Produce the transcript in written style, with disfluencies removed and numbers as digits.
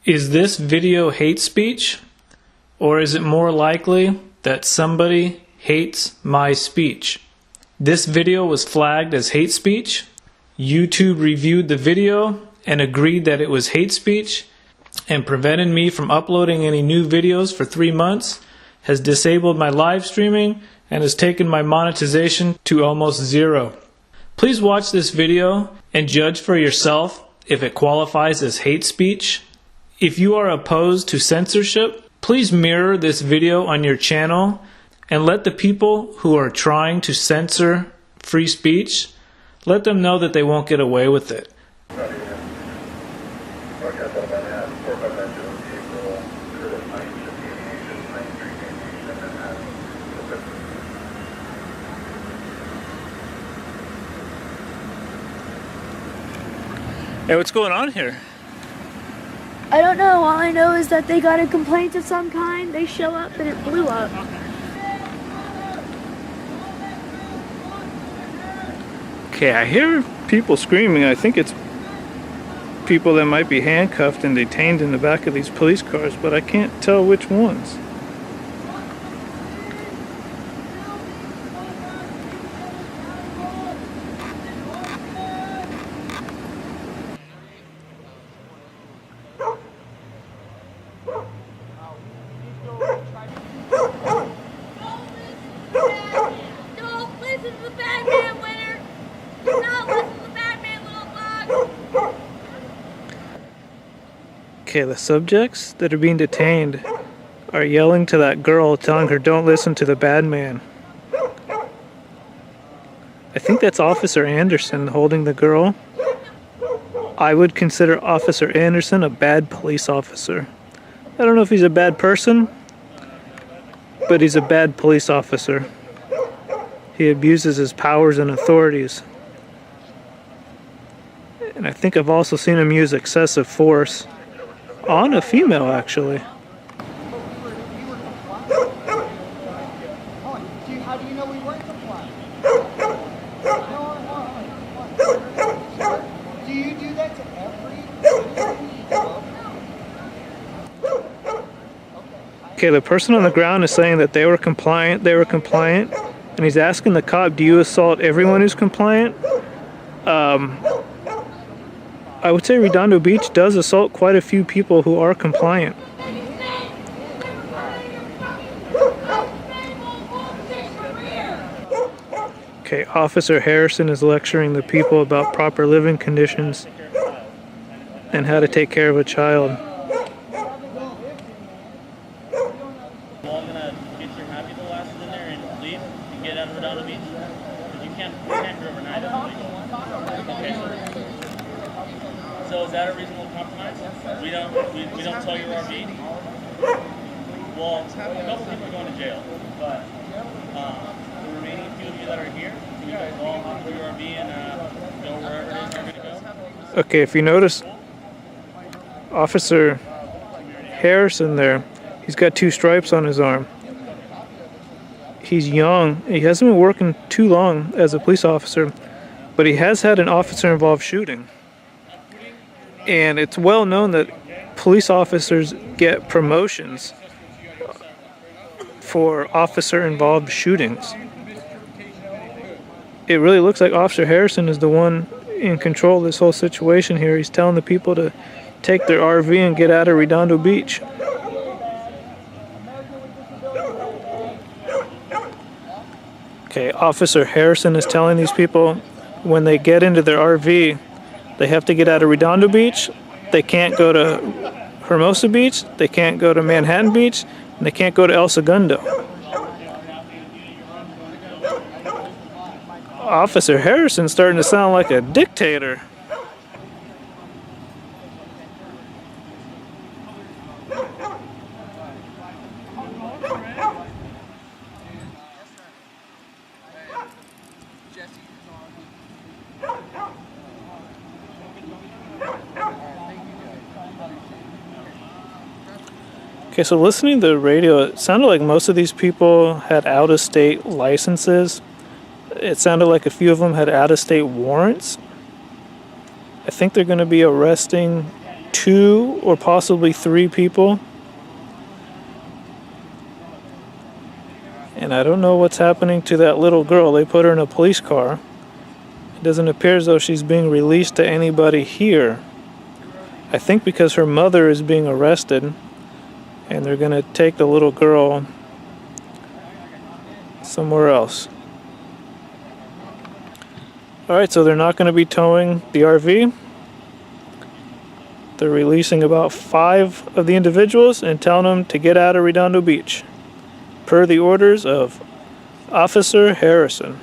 Is this video hate speech, or is it more likely that somebody hates my speech? This video was flagged as hate speech. YouTube reviewed the video and agreed that it was hate speech and prevented me from uploading any new videos for 3 months, has disabled my live streaming, and has taken my monetization to almost zero. Please watch this video and judge for yourself if it qualifies as hate speech. If you are opposed to censorship, please mirror this video on your channel and let the people who are trying to censor free speech, let them know that they won't get away with it. Hey, what's going on here? I don't know. All I know is that they got a complaint of some kind. They show up and it blew up. Okay, I hear people screaming. I think it's people that might be handcuffed and detained in the back of these police cars, but I can't tell which ones. Okay, the subjects that are being detained are yelling to that girl, telling her don't listen to the bad man. I think that's Officer Anderson holding the girl. I would consider Officer Anderson a bad police officer. I don't know if he's a bad person, but he's a bad police officer. He abuses his powers and authorities. And I think I've also seen him use excessive force on a female, actually. How do you know we weren't complying? Do you do that to every? Okay, the person on the ground is saying that they were compliant, and he's asking the cop, do you assault everyone who's compliant? I would say Redondo Beach does assault quite a few people who are compliant. Okay, Officer Harrison is lecturing the people about proper living conditions and how to take care of a child. Well, I'm gonna get your happy the last in there and leave and get out of Redondo Beach. Because you can't be overnight, I believe. Okay. So is that a reasonable compromise? We don't tow your RV? Well, a couple people are going to jail, but the remaining few of you that are here, you guys all hop to your RV and go wherever it is you're going to go? Okay, if you notice, Officer Harrison there, he's got 2 stripes on his arm. He's young. He hasn't been working too long as a police officer, but he has had an officer-involved shooting. And it's well known that police officers get promotions for officer-involved shootings. It really looks like Officer Harrison is the one in control of this whole situation here. He's telling the people to take their RV and get out of Redondo Beach. Okay, Officer Harrison is telling these people when they get into their RV, they have to get out of Redondo Beach, they can't go to Hermosa Beach, they can't go to Manhattan Beach, and they can't go to El Segundo. Officer Harrison's starting to sound like a dictator. Okay, so listening to the radio, it sounded like most of these people had out-of-state licenses. It sounded like a few of them had out-of-state warrants. I think they're going to be arresting 2 or possibly 3 people. And I don't know what's happening to that little girl. They put her in a police car. It doesn't appear as though she's being released to anybody here. I think because her mother is being arrested, and they're going to take the little girl somewhere else. Alright, so they're not going to be towing the RV. They're releasing about 5 of the individuals and telling them to get out of Redondo Beach, per the orders of Officer Harrison.